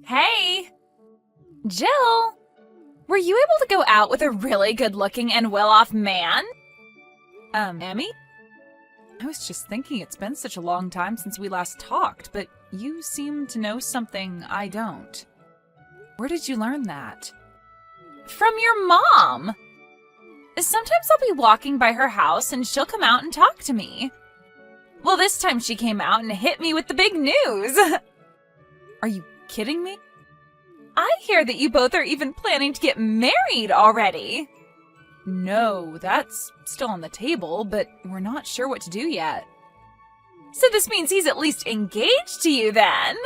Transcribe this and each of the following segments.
Hey! Jill! Were you able to go out with a really good-looking and well-off man? Emmy? I was just thinking it's been such a long time since we last talked, but you seem to know something I don't. Where did you learn that? From your mom! Sometimes I'll be walking by her house and she'll come out and talk to me. Well, this time she came out and hit me with the big news. Are you kidding me? I hear that you both are even planning to get married already. No, that's still on the table, but we're not sure what to do yet. So this means he's at least engaged to you then?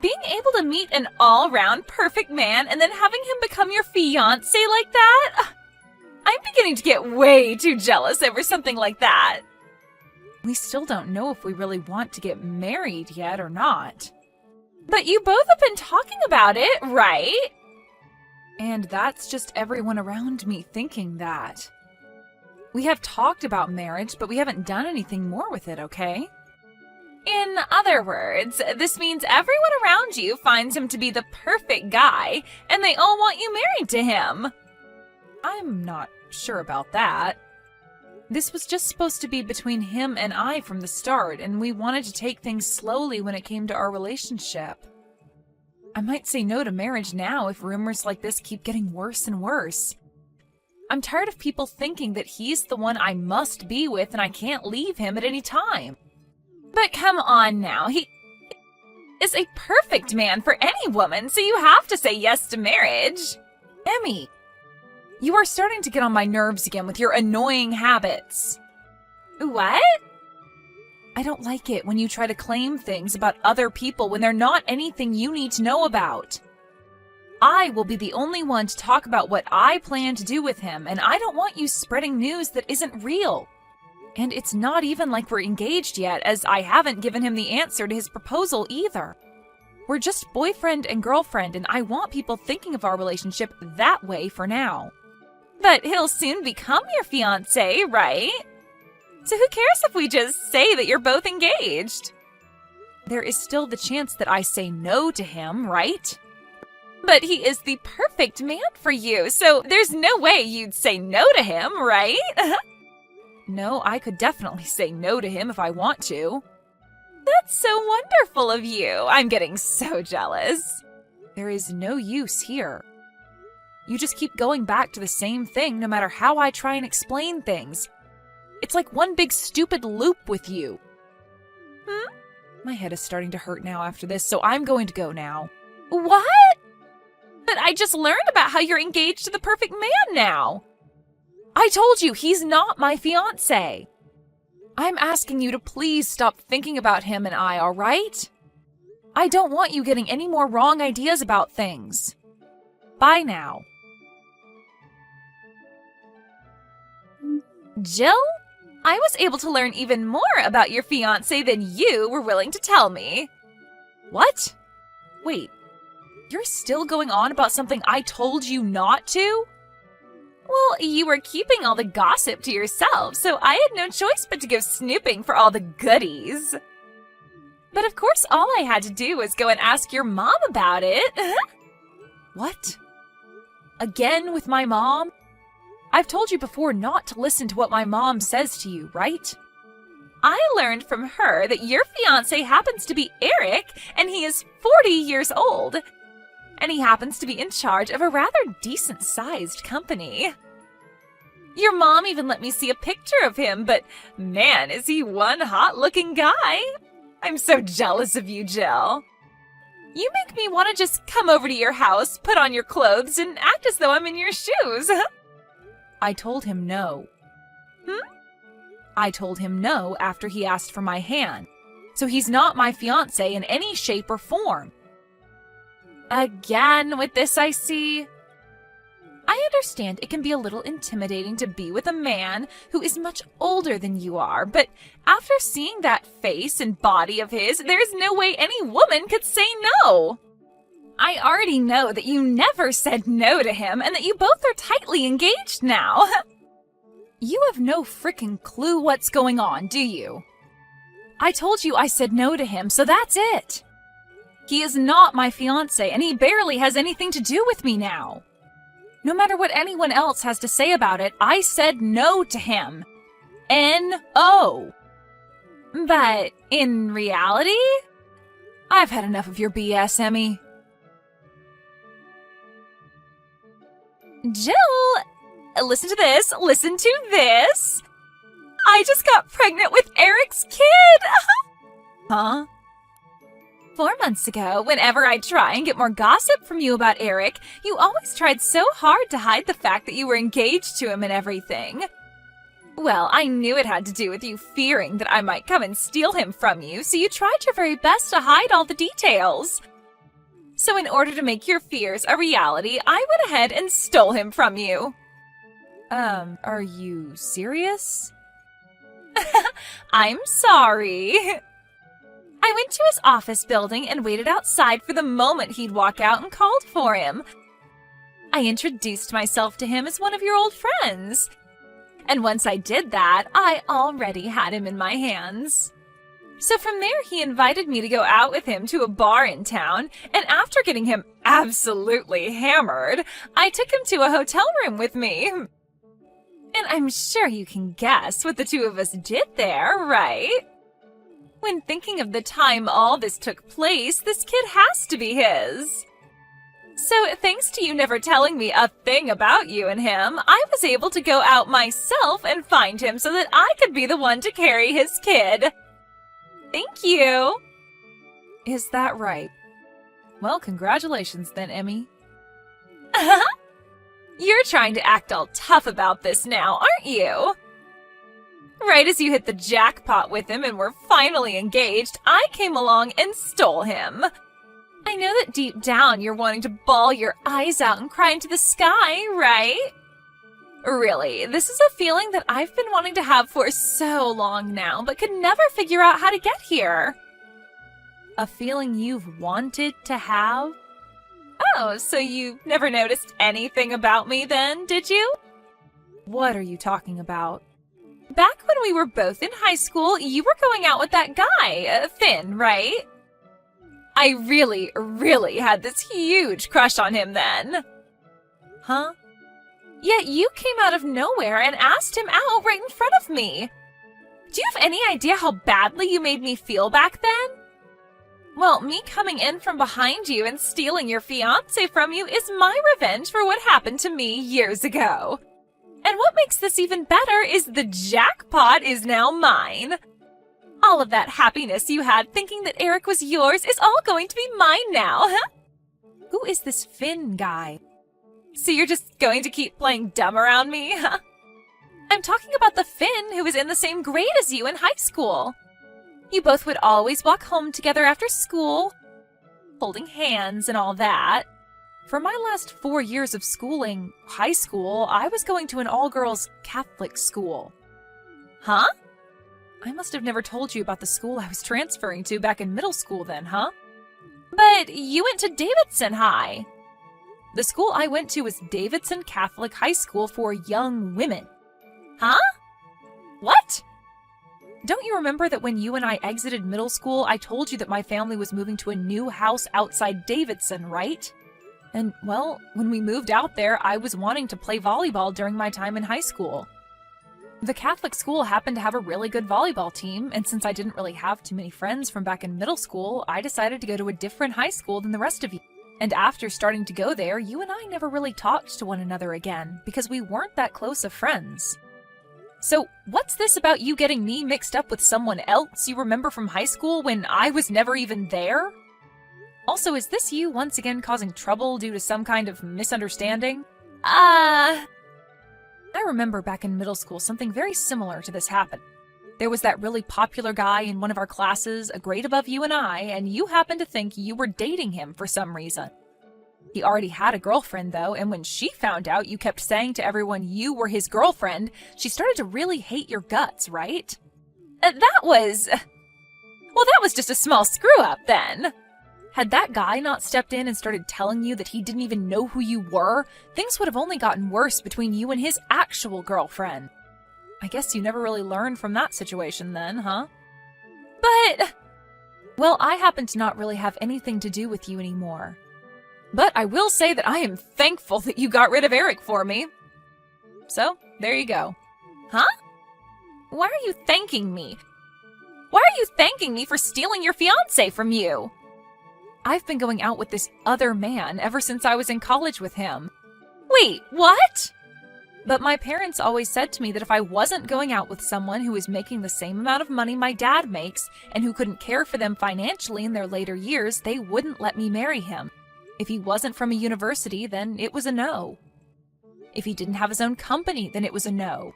Being able to meet an all-round perfect man and then having him become your fiancé like that? I'm beginning to get way too jealous over something like that. We still don't know if we really want to get married yet or not. But you both have been talking about it, right? And that's just everyone around me thinking that. We have talked about marriage, but we haven't done anything more with it, okay? In other words, this means everyone around you finds him to be the perfect guy, and they all want you married to him. I'm not sure about that. This was just supposed to be between him and I from the start, and we wanted to take things slowly when it came to our relationship. I might say no to marriage now if rumors like this keep getting worse and worse. I'm tired of people thinking that he's the one I must be with and I can't leave him at any time. But come on now, he is a perfect man for any woman, so you have to say yes to marriage. Emmy, you are starting to get on my nerves again with your annoying habits. What? I don't like it when you try to claim things about other people when they're not anything you need to know about. I will be the only one to talk about what I plan to do with him, and I don't want you spreading news that isn't real. And it's not even like we're engaged yet, as I haven't given him the answer to his proposal either. We're just boyfriend and girlfriend, and I want people thinking of our relationship that way for now. But he'll soon become your fiancé, right? So who cares if we just say that you're both engaged? There is still the chance that I say no to him, right? But he is the perfect man for you, so there's no way you'd say no to him, right? No, I could definitely say no to him if I want to. That's so wonderful of you. I'm getting so jealous. There is no use here. You just keep going back to the same thing no matter how I try and explain things. It's like one big stupid loop with you. My head is starting to hurt now after this, so I'm going to go now. What? But I just learned about how you're engaged to the perfect man now. I told you, he's not my fiancé. I'm asking you to please stop thinking about him and I, all right? I don't want you getting any more wrong ideas about things. Bye now. Jill, I was able to learn even more about your fiancé than you were willing to tell me. What? Wait, you're still going on about something I told you not to? Well, you were keeping all the gossip to yourself, so I had no choice but to go snooping for all the goodies. But of course, all I had to do was go and ask your mom about it. What? Again with my mom? I've told you before not to listen to what my mom says to you, right? I learned from her that your fiancé happens to be Eric, and he is 40 years old. And he happens to be in charge of a rather decent-sized company. Your mom even let me see a picture of him, but man, is he one hot-looking guy. I'm so jealous of you, Jill. You make me want to just come over to your house, put on your clothes, and act as though I'm in your shoes. I told him no. I told him no after he asked for my hand, so he's not my fiancé in any shape or form. Again with this, I see. I understand it can be a little intimidating to be with a man who is much older than you are, but after seeing that face and body of his, there's no way any woman could say no. I already know that you never said no to him and that you both are tightly engaged now. You have no frickin' clue what's going on, do you? I told you I said no to him, so that's it. He is not my fiancé, and he barely has anything to do with me now. No matter what anyone else has to say about it, I said no to him. N-O. But in reality, I've had enough of your BS, Emmy. Jill, listen to this. Listen to this. I just got pregnant with Eric's kid. Huh? 4 months ago, whenever I'd try and get more gossip from you about Eric, you always tried so hard to hide the fact that you were engaged to him and everything. Well, I knew it had to do with you fearing that I might come and steal him from you, so you tried your very best to hide all the details. So in order to make your fears a reality, I went ahead and stole him from you. Are you serious? I'm sorry. I went to his office building and waited outside for the moment he'd walk out and called for him. I introduced myself to him as one of your old friends. And once I did that, I already had him in my hands. So from there, he invited me to go out with him to a bar in town, and after getting him absolutely hammered, I took him to a hotel room with me. And I'm sure you can guess what the two of us did there, right? When thinking of the time all this took place, this kid has to be his. So thanks to you never telling me a thing about you and him, I was able to go out myself and find him so that I could be the one to carry his kid. Thank you. Is that right? Well, congratulations then, Emmy. You're trying to act all tough about this now, aren't you? Right as you hit the jackpot with him and were finally engaged, I came along and stole him. I know that deep down you're wanting to bawl your eyes out and cry into the sky, right? Really, this is a feeling that I've been wanting to have for so long now, but could never figure out how to get here. A feeling you've wanted to have? Oh, so you never noticed anything about me then, did you? What are you talking about? Back when we were both in high school, you were going out with that guy, Finn, right? I really had this huge crush on him then. Huh? Yet you came out of nowhere and asked him out right in front of me. Do you have any idea how badly you made me feel back then? Well, me coming in from behind you and stealing your fiancé from you is my revenge for what happened to me years ago. And what makes this even better is the jackpot is now mine. All of that happiness you had thinking that Eric was yours is all going to be mine now, huh? Who is this Finn guy? So you're just going to keep playing dumb around me, huh? I'm talking about the Finn who was in the same grade as you in high school. You both would always walk home together after school, holding hands and all that. For my last 4 years of schooling, high school, I was going to an all-girls Catholic school. Huh? I must have never told you about the school I was transferring to back in middle school then, huh? But you went to Davidson High. The school I went to was Davidson Catholic High School for young women. Huh? What? Don't you remember that when you and I exited middle school, I told you that my family was moving to a new house outside Davidson, right? And, well, when we moved out there, I was wanting to play volleyball during my time in high school. The Catholic school happened to have a really good volleyball team, and since I didn't really have too many friends from back in middle school, I decided to go to a different high school than the rest of you. And after starting to go there, you and I never really talked to one another again, because we weren't that close of friends. So, what's this about you getting me mixed up with someone else you remember from high school when I was never even there? Also, is this you once again causing trouble due to some kind of misunderstanding? I remember back in middle school something very similar to this happened. There was that really popular guy in one of our classes, a grade above you and I, and you happened to think you were dating him for some reason. He already had a girlfriend, though, and when she found out you kept saying to everyone you were his girlfriend, she started to really hate your guts, right? That was just a small screw-up, then. Had that guy not stepped in and started telling you that he didn't even know who you were, things would have only gotten worse between you and his actual girlfriend. I guess you never really learned from that situation then, huh? But Well, I happen to not really have anything to do with you anymore. But I will say that I am thankful that you got rid of Eric for me. So, there you go. Huh? Why are you thanking me? Why are you thanking me for stealing your fiancé from you? I've been going out with this other man ever since I was in college with him. Wait, what? But my parents always said to me that if I wasn't going out with someone who was making the same amount of money my dad makes and who couldn't care for them financially in their later years, they wouldn't let me marry him. If he wasn't from a university, then it was a no. If he didn't have his own company, then it was a no.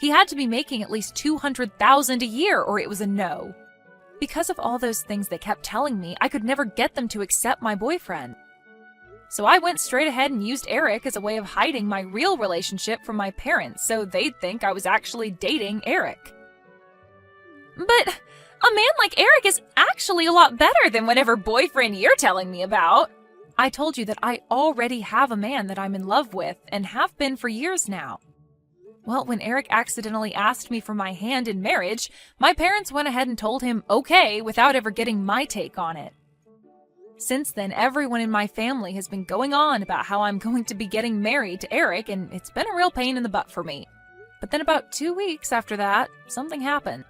He had to be making at least $200,000 a year or it was a no. Because of all those things they kept telling me, I could never get them to accept my boyfriend. So I went straight ahead and used Eric as a way of hiding my real relationship from my parents so they'd think I was actually dating Eric. But a man like Eric is actually a lot better than whatever boyfriend you're telling me about. I told you that I already have a man that I'm in love with and have been for years now. Well, when Eric accidentally asked me for my hand in marriage, my parents went ahead and told him okay without ever getting my take on it. Since then, everyone in my family has been going on about how I'm going to be getting married to Eric, and it's been a real pain in the butt for me. But then about 2 weeks after that, something happened.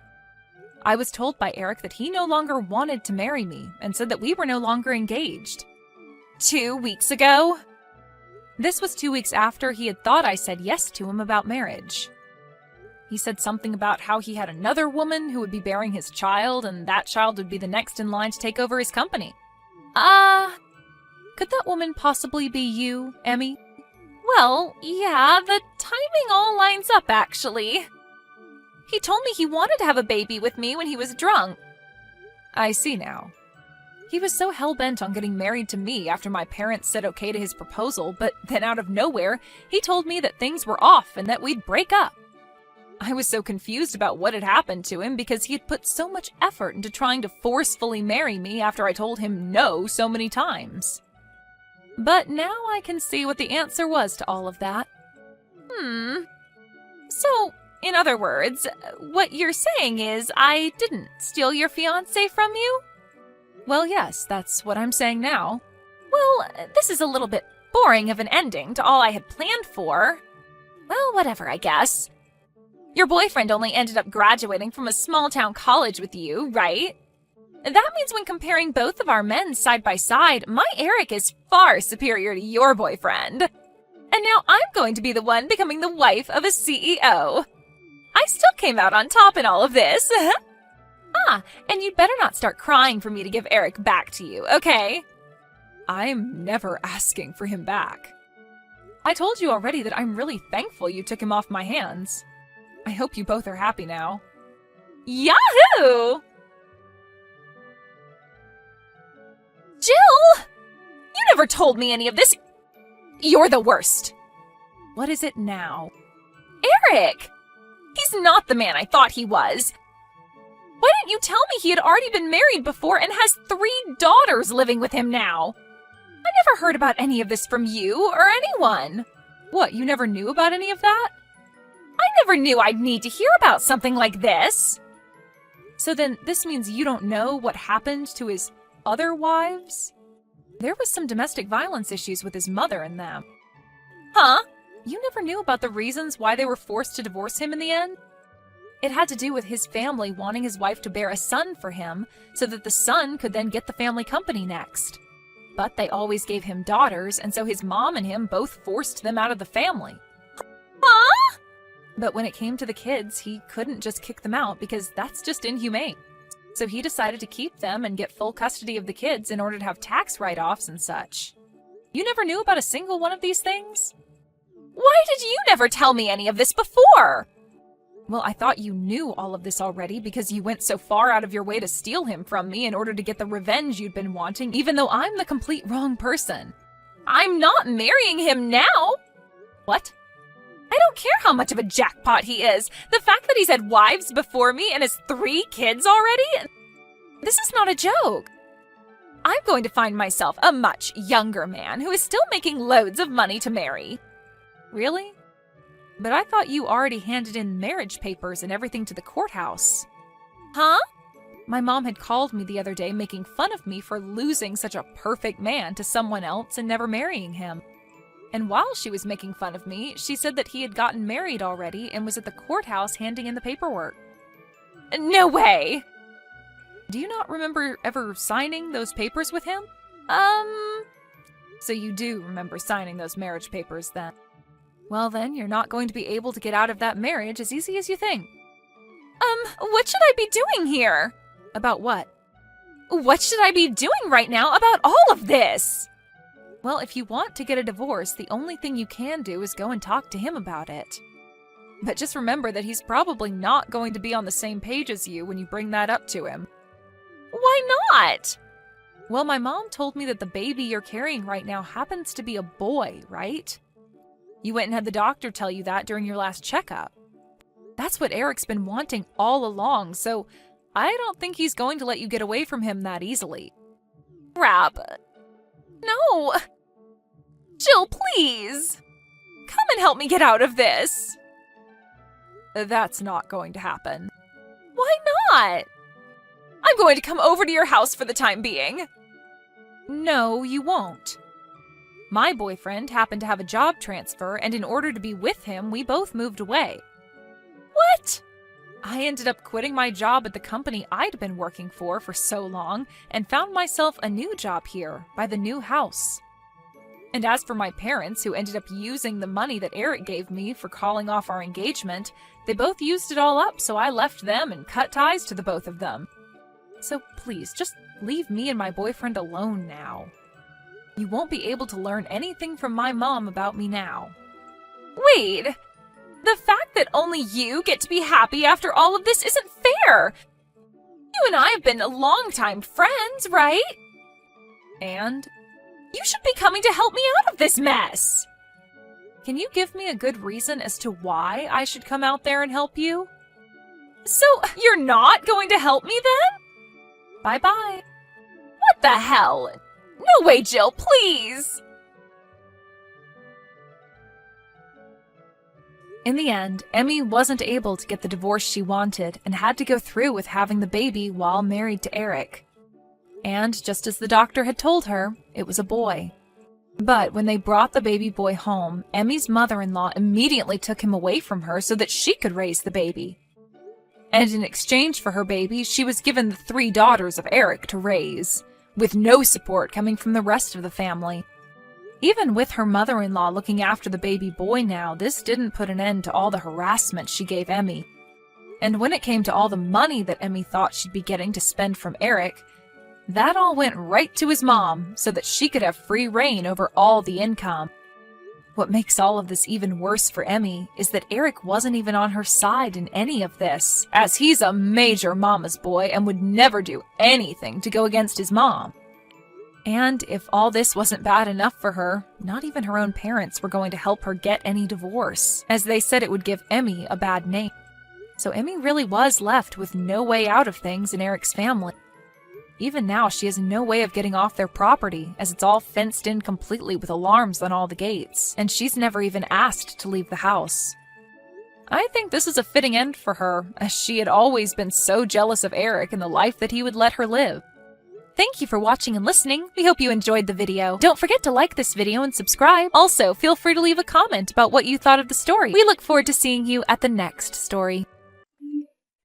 I was told by Eric that he no longer wanted to marry me and said that we were no longer engaged. 2 weeks ago? This was 2 weeks after he had thought I said yes to him about marriage. He said something about how he had another woman who would be bearing his child, and that child would be the next in line to take over his company. Could that woman possibly be you, Emmy? Well, yeah, the timing all lines up, actually. He told me he wanted to have a baby with me when he was drunk. I see now. He was so hell-bent on getting married to me after my parents said okay to his proposal, but then out of nowhere, he told me that things were off and that we'd break up. I was so confused about what had happened to him because he had put so much effort into trying to forcefully marry me after I told him no so many times. But now I can see what the answer was to all of that. So, in other words, what you're saying is I didn't steal your fiancé from you? Well, yes, that's what I'm saying now. Well, this is a little bit boring of an ending to all I had planned for. Well, whatever, I guess. Your boyfriend only ended up graduating from a small-town college with you, right? That means when comparing both of our men side by side, my Eric is far superior to your boyfriend. And now I'm going to be the one becoming the wife of a CEO. I still came out on top in all of this. And you'd better not start crying for me to give Eric back to you, okay? I'm never asking for him back. I told you already that I'm really thankful you took him off my hands. I hope you both are happy now. Yahoo! Jill! You never told me any of this. You're the worst. What is it now? Eric! He's not the man I thought he was. Why didn't you tell me he had already been married before and has 3 daughters living with him now? I never heard about any of this from you or anyone. What, you never knew about any of that? I never knew I'd need to hear about something like this. So then this means you don't know what happened to his other wives? There was some domestic violence issues with his mother and them. Huh? You never knew about the reasons why they were forced to divorce him in the end? It had to do with his family wanting his wife to bear a son for him so that the son could then get the family company next. But they always gave him daughters, and so his mom and him both forced them out of the family. Huh? But when it came to the kids, he couldn't just kick them out because that's just inhumane. So he decided to keep them and get full custody of the kids in order to have tax write-offs and such. You never knew about a single one of these things? Why did you never tell me any of this before? Well, I thought you knew all of this already because you went so far out of your way to steal him from me in order to get the revenge you'd been wanting, even though I'm the complete wrong person. I'm not marrying him now! What? I don't care how much of a jackpot he is. The fact that he's had wives before me and has 3 kids already? This is not a joke. I'm going to find myself a much younger man who is still making loads of money to marry. Really? But I thought you already handed in marriage papers and everything to the courthouse. Huh? My mom had called me the other day making fun of me for losing such a perfect man to someone else and never marrying him. And while she was making fun of me, she said that he had gotten married already and was at the courthouse handing in the paperwork. No way! Do you not remember ever signing those papers with him? So you do remember signing those marriage papers then? Well then, you're not going to be able to get out of that marriage as easy as you think. What should I be doing here? About what? What should I be doing right now about all of this? Well, if you want to get a divorce, the only thing you can do is go and talk to him about it. But just remember that he's probably not going to be on the same page as you when you bring that up to him. Why not? Well, my mom told me that the baby you're carrying right now happens to be a boy, right? You went and had the doctor tell you that during your last checkup. That's what Eric's been wanting all along, so I don't think he's going to let you get away from him that easily. Crap. No. Jill, please. Come and help me get out of this. That's not going to happen. Why not? I'm going to come over to your house for the time being. No, you won't. My boyfriend happened to have a job transfer, and in order to be with him, we both moved away. What? I ended up quitting my job at the company I'd been working for so long and found myself a new job here by the new house. And as for my parents, who ended up using the money that Eric gave me for calling off our engagement, they both used it all up, so I left them and cut ties to the both of them. So please, just leave me and my boyfriend alone now. You won't be able to learn anything from my mom about me now. Wait! The fact that only you get to be happy after all of this isn't fair! You and I have been longtime friends, right? And? You should be coming to help me out of this mess! Can you give me a good reason as to why I should come out there and help you? So, you're not going to help me then? Bye-bye. What the hell? No way, Jill, please! In the end, Emmy wasn't able to get the divorce she wanted and had to go through with having the baby while married to Eric. And just as the doctor had told her, it was a boy. But when they brought the baby boy home, Emmy's mother-in-law immediately took him away from her so that she could raise the baby. And in exchange for her baby, she was given the 3 daughters of Eric to raise, with no support coming from the rest of the family. Even with her mother-in-law looking after the baby boy now, this didn't put an end to all the harassment she gave Emmy. And when it came to all the money that Emmy thought she'd be getting to spend from Eric, that all went right to his mom so that she could have free reign over all the income. What makes all of this even worse for Emmy is that Eric wasn't even on her side in any of this, as he's a major mama's boy and would never do anything to go against his mom. And if all this wasn't bad enough for her, not even her own parents were going to help her get any divorce, as they said it would give Emmy a bad name. So Emmy really was left with no way out of things in Eric's family. Even now, she has no way of getting off their property, as it's all fenced in completely with alarms on all the gates, and she's never even asked to leave the house. I think this is a fitting end for her, as she had always been so jealous of Eric and the life that he would let her live. Thank you for watching and listening. We hope you enjoyed the video. Don't forget to like this video and subscribe. Also, feel free to leave a comment about what you thought of the story. We look forward to seeing you at the next story.